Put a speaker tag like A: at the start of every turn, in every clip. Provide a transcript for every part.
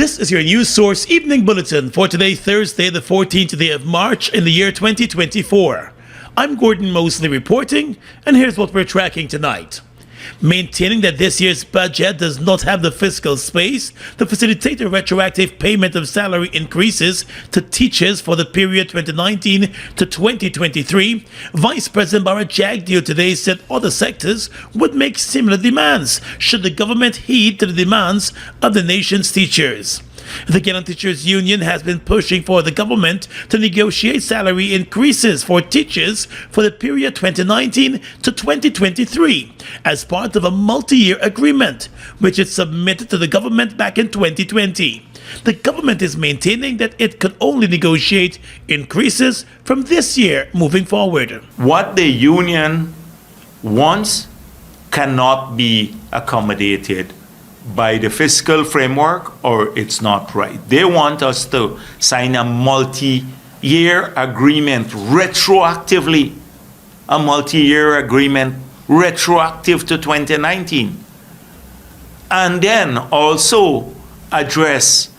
A: This is your news source evening bulletin for today, Thursday, the 14th day of March in the year 2024. I'm Gordon Mosley reporting, and here's what we're tracking tonight. Maintaining that this year's budget does not have the fiscal space to facilitate a retroactive payment of salary increases to teachers for the period 2019 to 2023, Vice President Barrett Jagdeo today said other sectors would make similar demands should the government heed to the demands of the nation's teachers. The Guyana Teachers Union has been pushing for the government to negotiate salary increases for teachers for the period 2019 to 2023 as part of a multi-year agreement, which it submitted to the government back in 2020. The government is maintaining that it could only negotiate increases from this year moving forward.
B: What the union wants cannot be accommodated by the fiscal framework, or it's not right. They want us to sign a multi-year agreement retroactively, a multi-year agreement retroactive to 2019, and then also address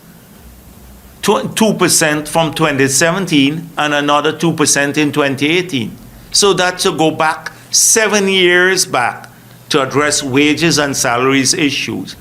B: 2% from 2017 and another 2% in 2018. So that to go back 7 years back to address wages and salaries issues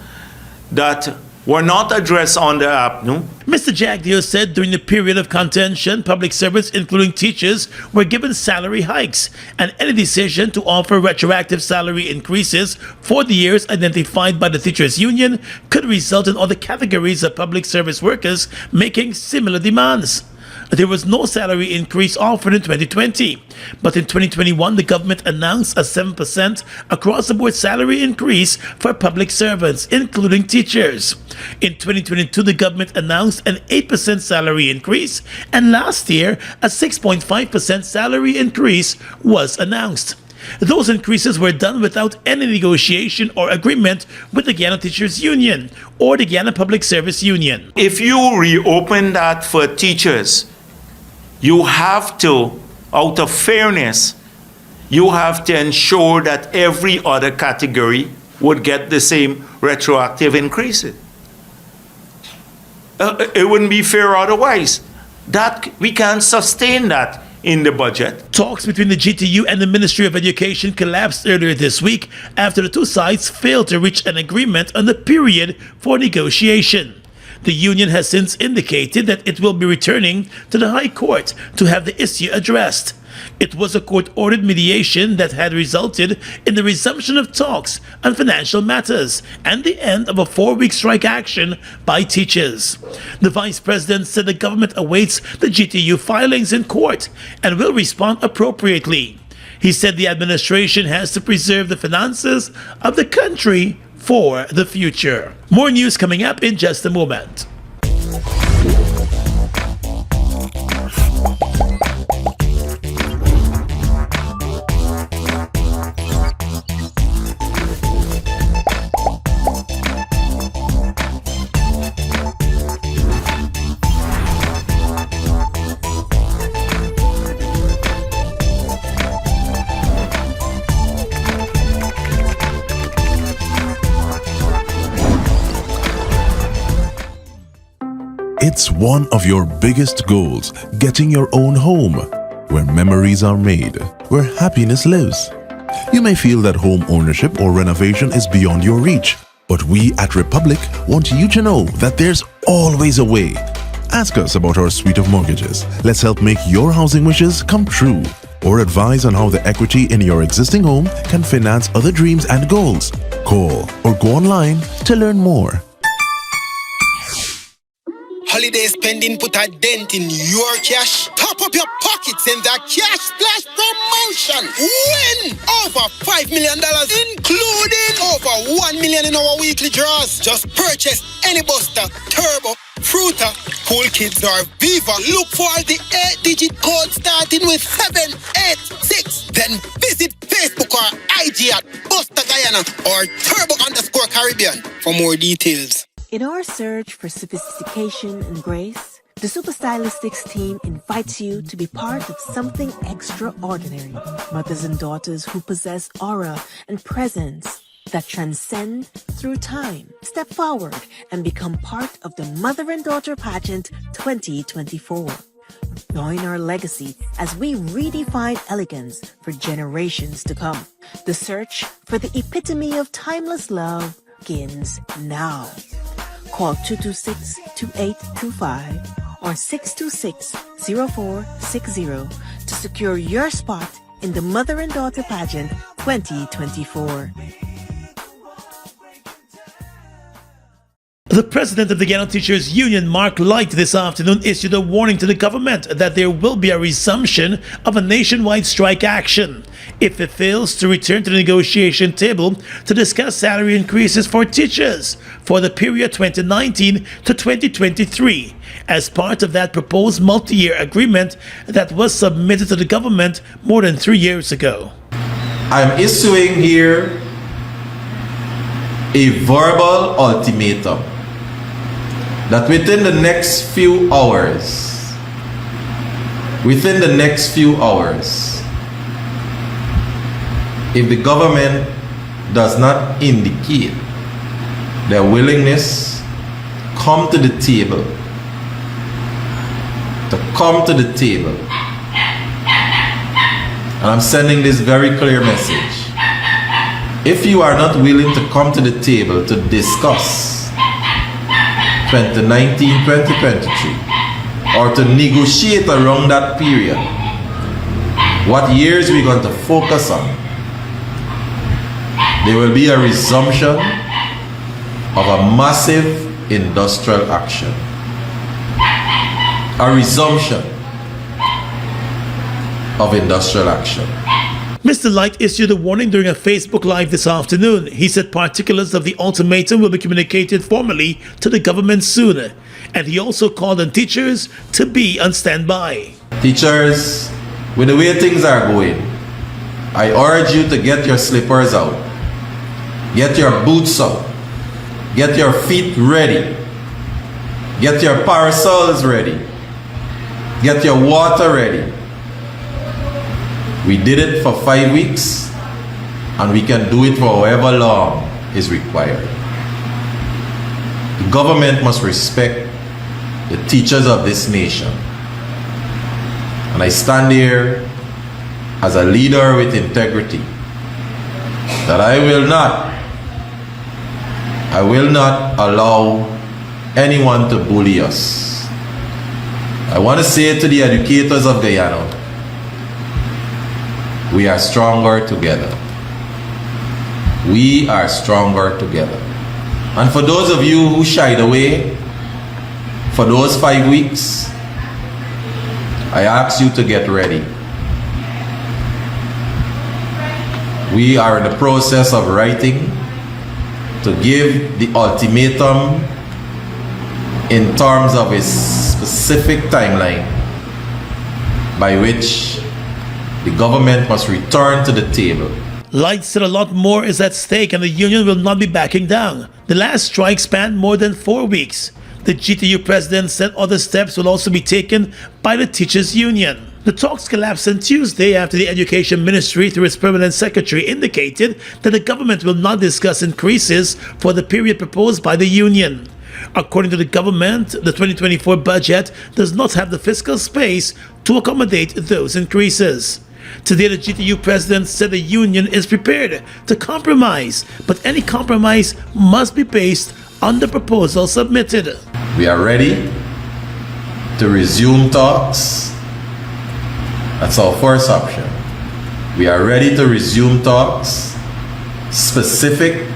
B: that were not addressed on the APNU.
A: Mr. Jagdeo said during the period of contention, public servants, including teachers, were given salary hikes, and any decision to offer retroactive salary increases for the years identified by the teachers union could result in other categories of public service workers making similar demands. There was no salary increase offered in 2020, but in 2021 the government announced a 7% across-the-board salary increase for public servants, including teachers. In 2022 the government announced an 8% salary increase, and last year a 6.5% salary increase was announced. Those increases were done without any negotiation or agreement with the Guyana Teachers Union or the Guyana Public Service Union.
B: If you reopen that for teachers, you have to, out of fairness, you have to ensure that every other category would get the same retroactive increases. It wouldn't be fair otherwise. That we can't sustain that in the budget.
A: Talks between the GTU and the Ministry of Education collapsed earlier this week after the two sides failed to reach an agreement on the period for negotiation. The union has since indicated that it will be returning to the High Court to have the issue addressed. It was a court-ordered mediation that had resulted in the resumption of talks on financial matters and the end of a 4-week strike action by teachers. The vice president said the government awaits the GTU filings in court and will respond appropriately. He said the administration has to preserve the finances of the country for the future. More news coming up in just a moment.
C: It's one of your biggest goals, getting your own home, where memories are made, where happiness lives. You may feel that home ownership or renovation is beyond your reach, but we at Republic want you to know that there's always a way. Ask us about our suite of mortgages. Let's help make your housing wishes come true, or advise on how the equity in your existing home can finance other dreams and goals. Call or go online to learn more.
D: Holiday spending put a dent in your cash. Top up your pockets in the Cash Splash promotion. Win over $5 million, including over $1 million in our weekly draws. Just purchase any Buster, Turbo, Fruita, Cool Kids or Viva. Look for the 8-digit code starting with 786. Then visit Facebook or IG at Buster Guyana or Turbo_Caribbean for more details.
E: In our search for sophistication and grace, the Super Stylistics team invites you to be part of something extraordinary. Mothers and daughters who possess aura and presence, that transcend through time. Step forward and become part of the Mother and Daughter Pageant 2024. Join our legacy as we redefine elegance for generations to come. The search for the epitome of timeless love begins now. Call 226-2825 or 626-0460 to secure your spot in the Mother and Daughter Pageant 2024.
A: The president of the Guyana Teachers Union, Mark Light, this afternoon issued a warning to the government that there will be a resumption of a nationwide strike action if it fails to return to the negotiation table to discuss salary increases for teachers for the period 2019 to 2023 as part of that proposed multi-year agreement that was submitted to the government more than 3 years ago.
F: I'm issuing here a verbal ultimatum that within the next few hours, if the government does not indicate their willingness come to the table, and I'm sending this very clear message. If you are not willing to come to the table to discuss 2019-2023 or to negotiate around that period, what years we're going to focus on, there will be a resumption of a massive industrial action. A resumption of industrial action.
A: Mr. Light issued a warning during a Facebook Live this afternoon. He said particulars of the ultimatum will be communicated formally to the government soon, and he also called on teachers to be on standby.
F: Teachers, with the way things are going, I urge you to get your slippers out, get your boots out, get your feet ready, get your parasols ready, get your water ready. We did it for 5 weeks, and we can do it for however long is required. The government must respect the teachers of this nation. And I stand here as a leader with integrity that I will not allow anyone to bully us. I want to say to the educators of Guyana, we are stronger together. We are stronger together. And for those of you who shied away for those 5 weeks, I ask you to get ready. We are in the process of writing to give the ultimatum in terms of a specific timeline by which the government must return to the table.
A: Light said a lot more is at stake and the union will not be backing down. The last strike spanned more than 4 weeks. The GTU president said other steps will also be taken by the teachers union. The talks collapsed on Tuesday after the Education Ministry, through its permanent secretary, indicated that the government will not discuss increases for the period proposed by the union. According to the government, the 2024 budget does not have the fiscal space to accommodate those increases. Today, the GTU president said the union is prepared to compromise, but any compromise must be based on the proposal submitted.
F: We are ready to resume talks. That's our first option. We are ready to resume talks specific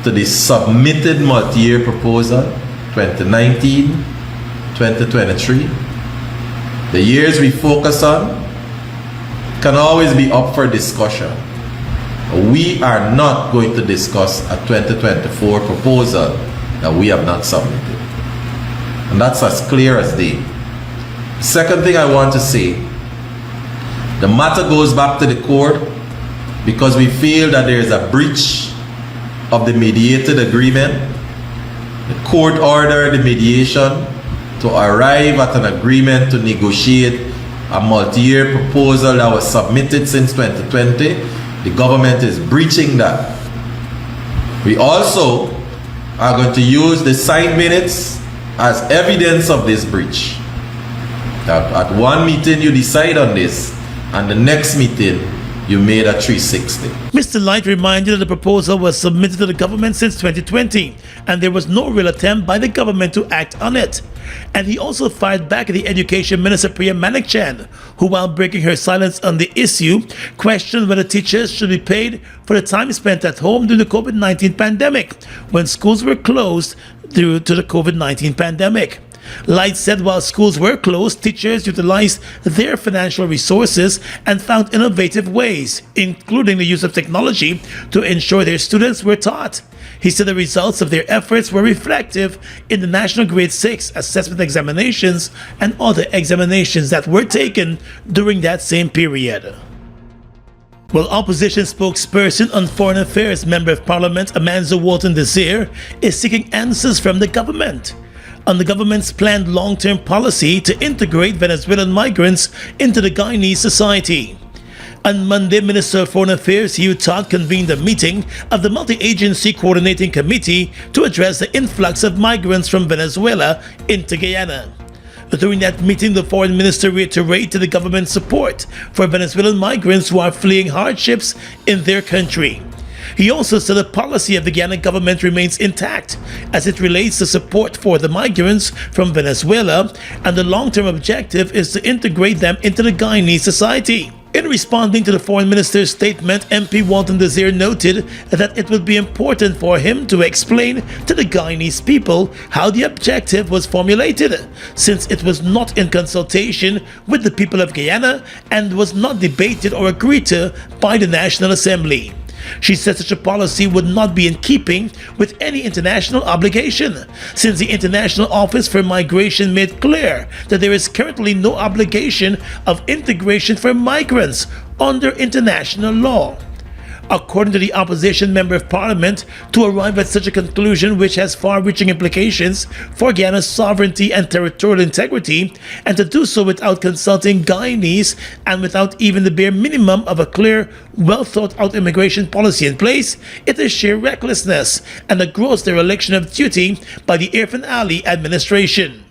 F: to the submitted multi-year proposal, 2019-2023. The years we focus on can always be up for discussion. We are not going to discuss a 2024 proposal that we have not submitted. And that's as clear as day. Second thing I want to say, the matter goes back to the court because we feel that there is a breach of the mediated agreement. The court ordered the mediation to arrive at an agreement to negotiate a multi-year proposal that was submitted since 2020. The government is breaching that. We also are going to use the signed minutes as evidence of this breach. That at one meeting you decide on this, and the next meeting you made a 360.
A: Mr. Light reminded that the proposal was submitted to the government since 2020, and there was no real attempt by the government to act on it. And he also fired back at the Education Minister Priya Manikchand, who, while breaking her silence on the issue, questioned whether teachers should be paid for the time spent at home during the COVID-19 pandemic, when schools were closed due to the COVID-19 pandemic. Light said while schools were closed, teachers utilized their financial resources and found innovative ways, including the use of technology, to ensure their students were taught. He said the results of their efforts were reflective in the National Grade 6 assessment examinations and other examinations that were taken during that same period. Well, opposition spokesperson on Foreign Affairs Member of Parliament Amanzo Walton Desir is seeking answers from the government on the government's planned long-term policy to integrate Venezuelan migrants into the Guyanese society. On Monday, Minister of Foreign Affairs Hugh Todd convened a meeting of the Multi-Agency Coordinating Committee to address the influx of migrants from Venezuela into Guyana. During that meeting, the foreign minister reiterated the government's support for Venezuelan migrants who are fleeing hardships in their country. He also said the policy of the Guyana government remains intact as it relates to support for the migrants from Venezuela, and the long-term objective is to integrate them into the Guyanese society. In responding to the foreign minister's statement, MP Walton Desir noted that it would be important for him to explain to the Guyanese people how the objective was formulated, since it was not in consultation with the people of Guyana and was not debated or agreed to by the National Assembly. She said such a policy would not be in keeping with any international obligation, since the International Office for Migration made clear that there is currently no obligation of integration for migrants under international law. According to the opposition member of parliament, to arrive at such a conclusion, which has far-reaching implications for Guyana's sovereignty and territorial integrity, and to do so without consulting Guyanese and without even the bare minimum of a clear, well-thought-out immigration policy in place, it is sheer recklessness and a gross dereliction of duty by the Irfan Ali administration.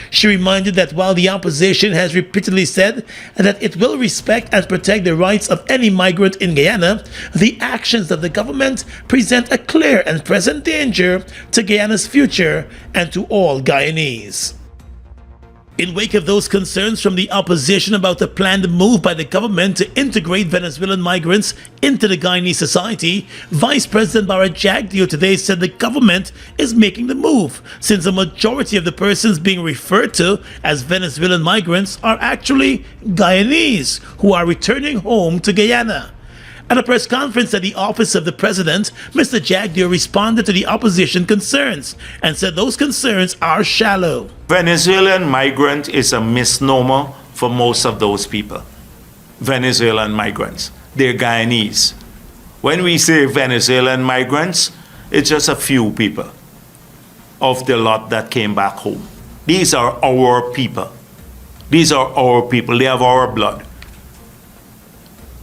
A: She reminded that while the opposition has repeatedly said that it will respect and protect the rights of any migrant in Guyana, the actions of the government present a clear and present danger to Guyana's future and to all Guyanese. In wake of those concerns from the opposition about the planned move by the government to integrate Venezuelan migrants into the Guyanese society, Vice President Bara Jagdeo today said the government is making the move, since a majority of the persons being referred to as Venezuelan migrants are actually Guyanese who are returning home to Guyana. At a press conference at the office of the president, Mr. Jagdeo responded to the opposition concerns and said those concerns are shallow.
B: Venezuelan migrant is a misnomer for most of those people. Venezuelan migrants, they're Guyanese. When we say Venezuelan migrants, it's just a few people of the lot that came back home. These are our people. These are our people. They have our blood.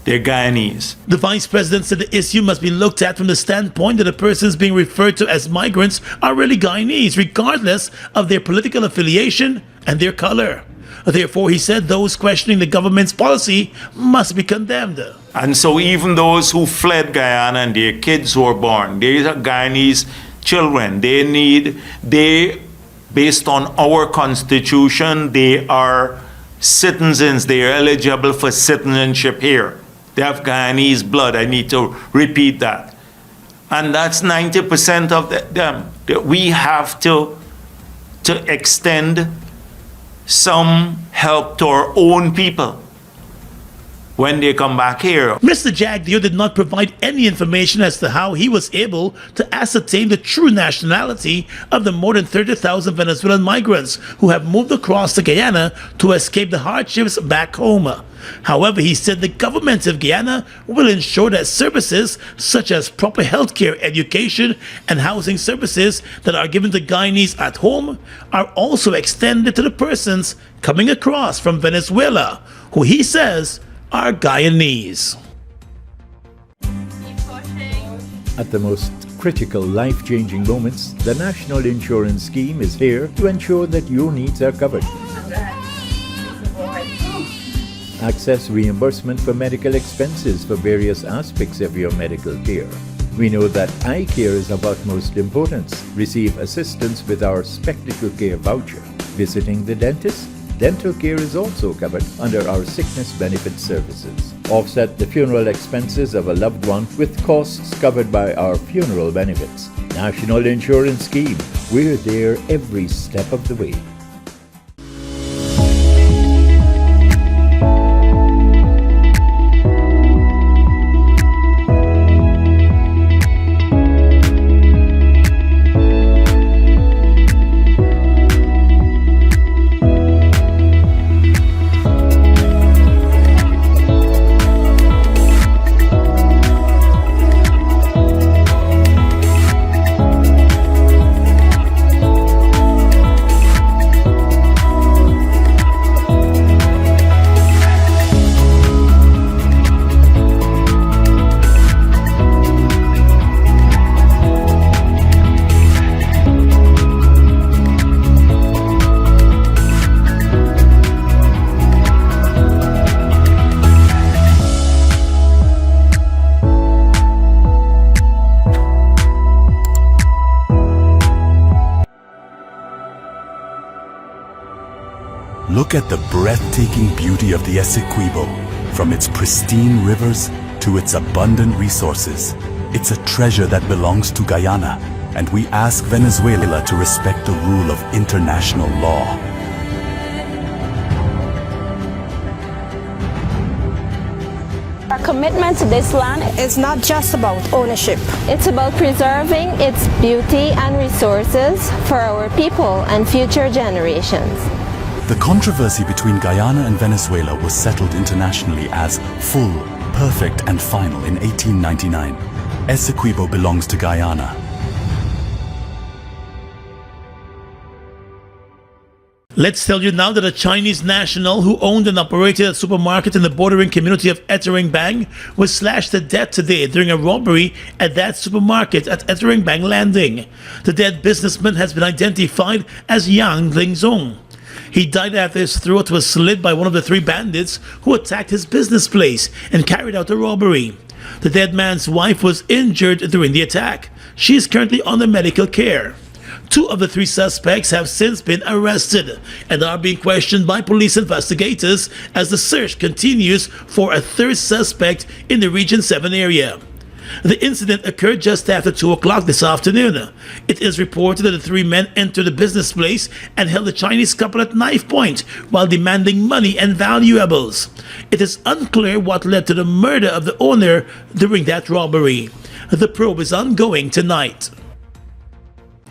B: They're Guyanese.
A: The vice president said the issue must be looked at from the standpoint that the persons being referred to as migrants are really Guyanese, regardless of their political affiliation and their color. Therefore, he said those questioning the government's policy must be condemned.
B: And so even those who fled Guyana and their kids who were born, they are Guyanese children. Based on our constitution, they are citizens. They are eligible for citizenship here. They have Guyanese blood. I need to repeat that. And that's 90% of them. We have to extend some help to our own people when they come back here.
A: Mr. Jagdeo did not provide any information as to how he was able to ascertain the true nationality of the more than 30,000 Venezuelan migrants who have moved across to Guyana to escape the hardships back home. However, he said the government of Guyana will ensure that services such as proper healthcare, education, and housing services that are given to Guyanese at home are also extended to the persons coming across from Venezuela, who he says are Guyanese.
G: At the most critical life-changing moments, the National Insurance Scheme is here to ensure that your needs are covered. Access reimbursement for medical expenses for various aspects of your medical care. We know that eye care is of utmost importance. Receive assistance with our spectacle care voucher. Visiting the dentist? Dental care is also covered under our sickness benefit services. Offset the funeral expenses of a loved one with costs covered by our funeral benefits. National Insurance Scheme. We're there every step of the way.
H: Look at the breathtaking beauty of the Essequibo, from its pristine rivers to its abundant resources. It's a treasure that belongs to Guyana, and we ask Venezuela to respect the rule of international law.
I: Our commitment to this land
J: is not just about ownership.
I: It's about preserving its beauty and resources for our people and future generations.
H: The controversy between Guyana and Venezuela was settled internationally as full, perfect, and final in 1899. Essequibo belongs to Guyana.
A: Let's tell you now that a Chinese national who owned and operated a supermarket in the bordering community of Eteringbang was slashed to death today during a robbery at that supermarket at Eteringbang Landing. The dead businessman has been identified as Yang Lingzong. He died after his throat was slit by one of the three bandits who attacked his business place and carried out the robbery. The dead man's wife was injured during the attack. She is currently under medical care. Two of the three suspects have since been arrested and are being questioned by police investigators as the search continues for a third suspect in the Region 7 area. The incident occurred just after 2 o'clock this afternoon. It is reported that the three men entered the business place and held the Chinese couple at knife point while demanding money and valuables. It is unclear what led to the murder of the owner during that robbery. The probe is ongoing tonight.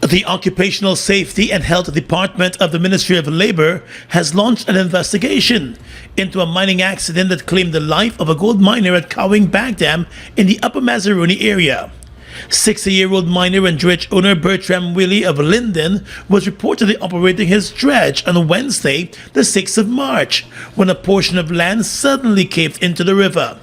A: The Occupational Safety and Health Department of the Ministry of Labor has launched an investigation into a mining accident that claimed the life of a gold miner at Cowing Bank Dam in the Upper Mazaruni area. 60-year-old miner and dredge owner Bertram Willie of Linden was reportedly operating his dredge on Wednesday, the 6th of March, when a portion of land suddenly caved into the river.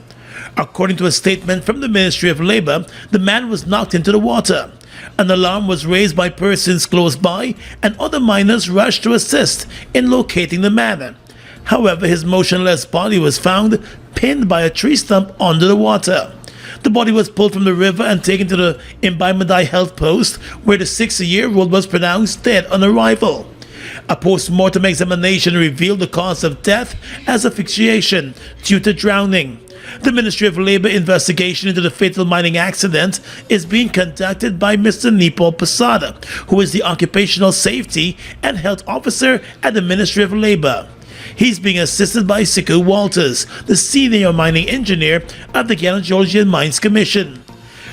A: According to a statement from the Ministry of Labor, the man was knocked into the water. An alarm was raised by persons close by, and other miners rushed to assist in locating the man. However, his motionless body was found pinned by a tree stump under the water. The body was pulled from the river and taken to the Imbaimandai Health Post, where the 60-year-old was pronounced dead on arrival. A post-mortem examination revealed the cause of death as asphyxiation due to drowning. The Ministry of Labor investigation into the fatal mining accident is being conducted by Mr. Nipol Posada, who is the Occupational Safety and Health Officer at the Ministry of Labor. He's being assisted by Siku Walters, the Senior Mining Engineer of the Guyana Geologian Mines Commission.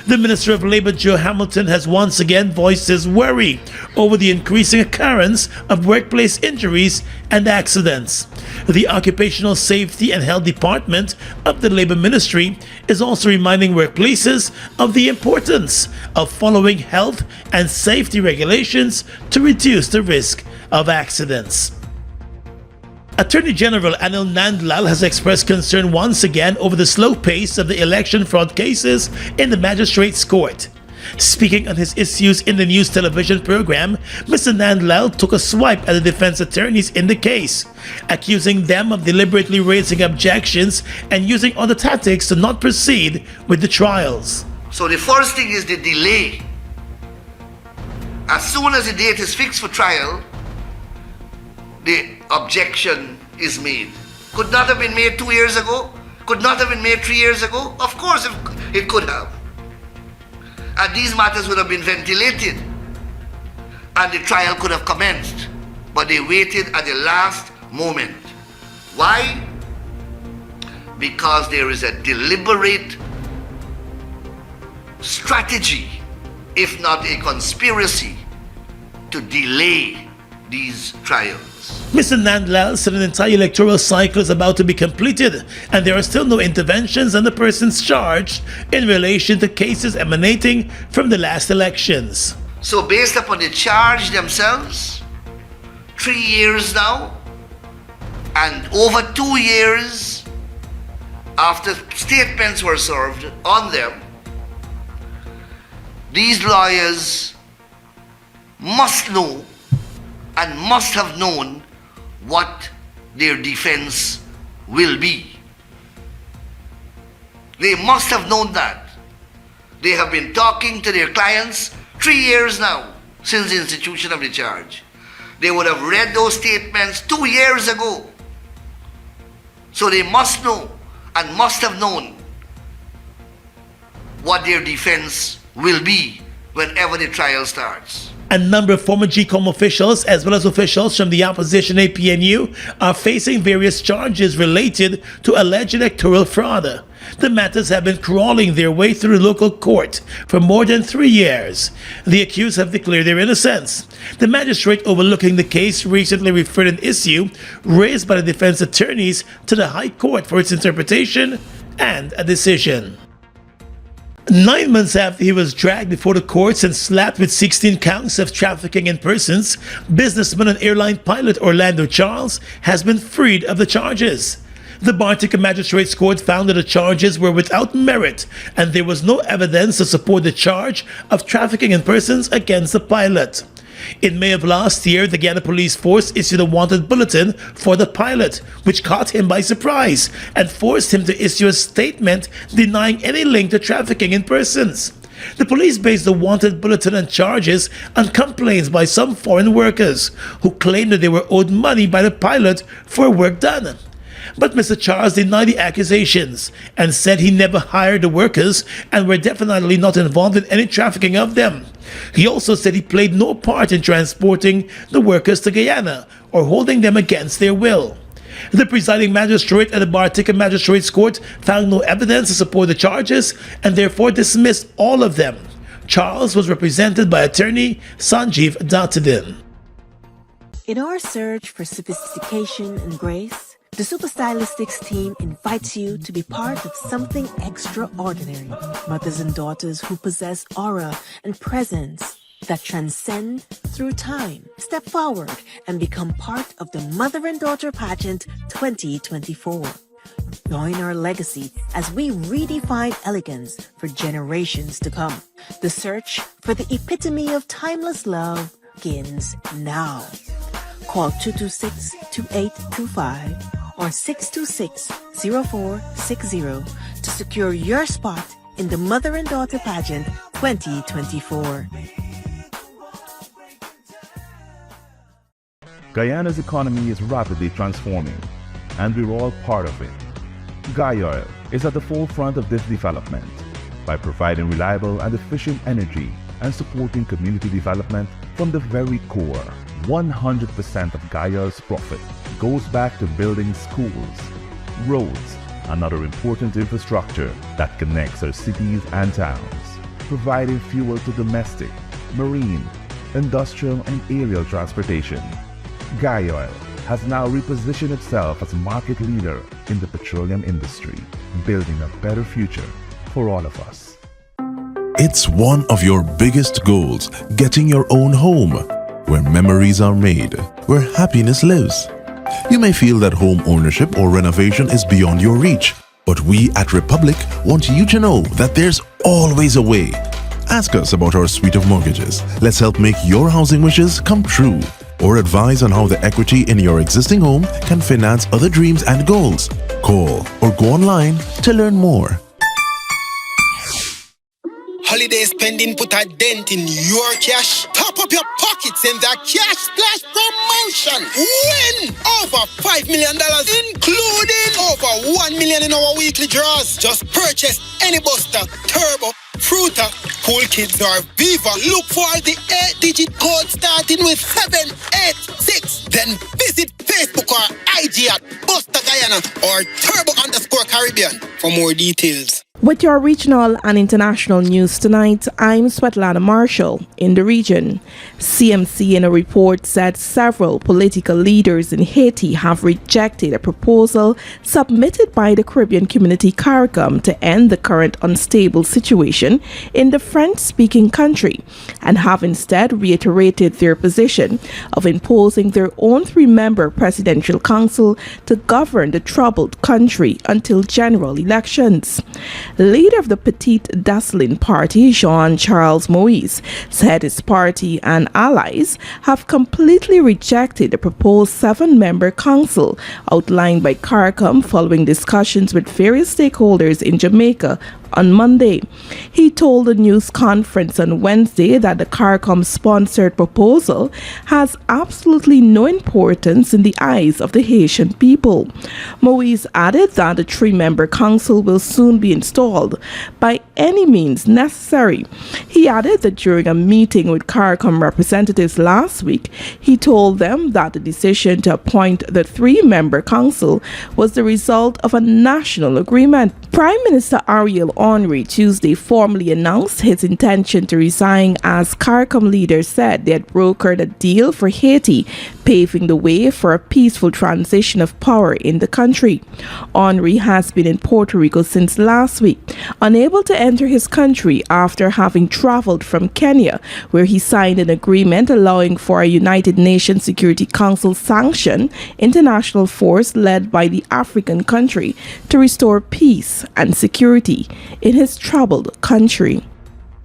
A: The Minister of Labor, Joe Hamilton, has once again voiced his worry over the increasing occurrence of workplace injuries and accidents. The Occupational Safety and Health Department of the Labor Ministry is also reminding workplaces of the importance of following health and safety regulations to reduce the risk of accidents. Attorney General Anil Nandlal has expressed concern once again over the slow pace of the election fraud cases in the Magistrates' Court. Speaking on his issues in the news television program, Mr. Nandlal took a swipe at the defense attorneys in the case, accusing them of deliberately raising objections and using other tactics to not proceed with the trials.
K: So the first thing is the delay. As soon as the date is fixed for trial, the objection is made. Could not have been made 2 years ago? Could not have been made 3 years ago? Of course it could have. And these matters would have been ventilated and the trial could have commenced. But they waited at the last moment. Why? Because there is a deliberate strategy, if not a conspiracy, to delay these trials.
A: Mr. Nandlal said an entire electoral cycle is about to be completed and there are still no interventions on the persons charged in relation to cases emanating from the last elections.
K: So based upon the charge themselves, 3 years now, and over 2 years after statements were served on them, these lawyers must know and must have known what their defense will be. They must have known that. They have been talking to their clients 3 years now since the institution of the charge. They would have read those statements 2 years ago. So they must know and must have known what their defense will be whenever the trial starts.
A: A number of former GCOM officials as well as officials from the opposition APNU are facing various charges related to alleged electoral fraud. The matters have been crawling their way through local court for more than 3 years. The accused have declared their innocence. The magistrate overlooking the case recently referred an issue raised by the defense attorneys to the High Court for its interpretation and a decision. 9 months after he was dragged before the courts and slapped with 16 counts of trafficking in persons, businessman and airline pilot Orlando Charles has been freed of the charges. The Bartica Magistrates Court found that the charges were without merit and there was no evidence to support the charge of trafficking in persons against the pilot. In May of last year, the Guyana Police Force issued a wanted bulletin for the pilot, which caught him by surprise and forced him to issue a statement denying any link to trafficking in persons. The police based the wanted bulletin and charges on complaints by some foreign workers who claimed that they were owed money by the pilot for work done. But Mr. Charles denied the accusations and said he never hired the workers and were definitely not involved in any trafficking of them. He also said he played no part in transporting the workers to Guyana or holding them against their will. The presiding magistrate at the Bartica Magistrates Court found no evidence to support the charges and therefore dismissed all of them. Charles was represented by attorney Sanjeev Dattadin.
E: In our search for sophistication and grace, the Super Stylistics team invites you to be part of something extraordinary. Mothers and daughters who possess aura and presence that transcend through time. Step forward and become part of the Mother and Daughter Pageant 2024. Join our legacy as we redefine elegance for generations to come. The search for the epitome of timeless love begins now. Call 226-2825 or 626-0460 to secure your spot in the Mother and Daughter Pageant 2024.
L: Guyana's economy is rapidly transforming, and we're all part of it. Guyoil is at the forefront of this development by providing reliable and efficient energy and supporting community development from the very core. 100% of Guyoil's profit goes back to building schools, roads, and other important infrastructure that connects our cities and towns, providing fuel to domestic, marine, industrial, and aerial transportation. Guyoil has now repositioned itself as a market leader in the petroleum industry, building a better future for all of us.
C: It's one of your biggest goals, getting your own home, where memories are made, where happiness lives. You may feel that home ownership or renovation is beyond your reach, but we at Republic want you to know that there's always a way. Ask us about our suite of mortgages. Let's help make your housing wishes come true. Or advise on how the equity in your existing home can finance other dreams and goals. Call or go online to learn more.
D: Holiday spending put a dent in your cash. Top up your pockets in the Cash Splash promotion. Win over $5 million, including over $1 million in our weekly draws. Just purchase any Buster, Turbo, Fruita, Cool Kids or Viva. Look for the 8-digit code starting with 786. Then visit Facebook or IG at Buster Guyana or Turbo_Caribbean for more details.
M: With your regional and international news tonight, I'm Svetlana Marshall in the region. CMC in a report said several political leaders in Haiti have rejected a proposal submitted by the Caribbean community CARICOM to end the current unstable situation in the French-speaking country and have instead reiterated their position of imposing their own 3-member presidential council to govern the troubled country until general elections. Leader of the Petite Daslin party, Jean-Charles Moïse, said his party and allies have completely rejected the proposed 7-member council outlined by CARICOM following discussions with various stakeholders in Jamaica on Monday. He told a news conference on Wednesday that the CARICOM-sponsored proposal has absolutely no importance in the eyes of the Haitian people. Moïse added that the 3-member council will soon be installed by any means necessary. He added that during a meeting with CARICOM representatives last week, he told them that the decision to appoint the 3-member council was the result of a national agreement. Prime Minister Ariel Henry Tuesday formally announced his intention to resign as CARICOM leaders said they had brokered a deal for Haiti, paving the way for a peaceful transition of power in the country. Henry has been in Puerto Rico since last week, unable to enter his country after having traveled from Kenya, where he signed an agreement allowing for a United Nations Security Council sanctioned international force led by the African country to restore peace and security in his troubled country.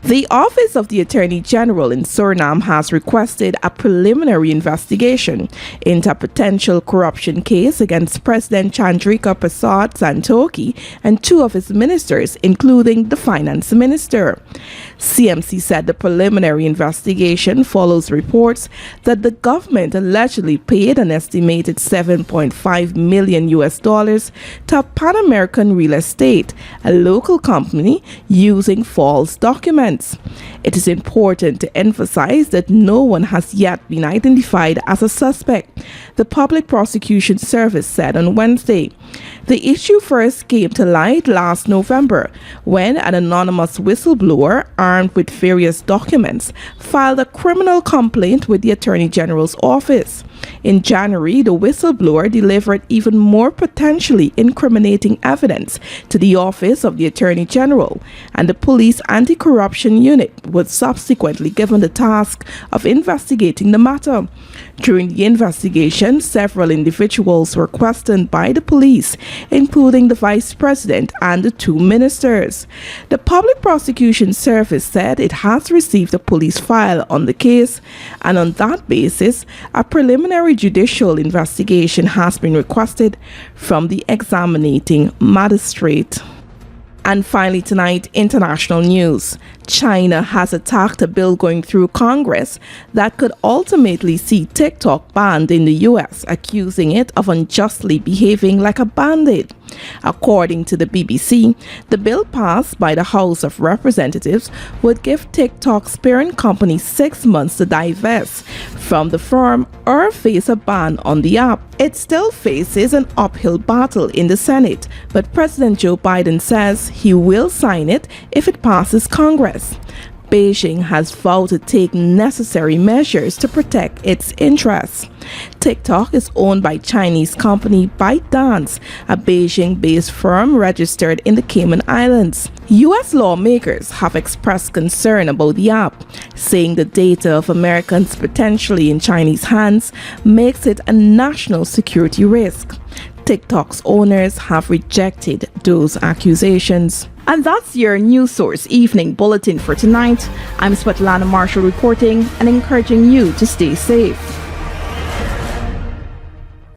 M: The Office of the Attorney General in Suriname has requested a preliminary investigation into a potential corruption case against President Chandrika Prasad Santokhi and 2 of his ministers, including the finance minister. CMC said the preliminary investigation follows reports that the government allegedly paid an estimated $7.5 million to Pan American Real Estate, a local company, using false documents. It is important to emphasize that no one has yet been identified as a suspect, the Public Prosecution Service said on Wednesday. The issue first came to light last November when an anonymous whistleblower armed with various documents filed a criminal complaint with the Attorney General's office. In January, the whistleblower delivered even more potentially incriminating evidence to the Office of the Attorney General, and the Police Anti-Corruption Unit was subsequently given the task of investigating the matter. During the investigation, several individuals were questioned by the police, including the Vice President and the 2 ministers. The Public Prosecution Service said it has received a police file on the case, and on that basis, a preliminary judicial investigation has been requested from the examining magistrate. And finally tonight, international news. China has attacked a bill going through Congress that could ultimately see TikTok banned in the US, accusing it of unjustly behaving like a bandit. According to the BBC, the bill passed by the House of Representatives would give TikTok's parent company 6 months to divest from the firm or face a ban on the app. It still faces an uphill battle in the Senate, but President Joe Biden says he will sign it if it passes Congress. Beijing has vowed to take necessary measures to protect its interests. TikTok is owned by Chinese company ByteDance, a Beijing-based firm registered in the Cayman Islands. U.S. lawmakers have expressed concern about the app, saying the data of Americans potentially in Chinese hands makes it a national security risk. TikTok's owners have rejected those accusations. And that's your News Source Evening Bulletin for tonight. I'm Svetlana Marshall reporting and encouraging you to stay safe.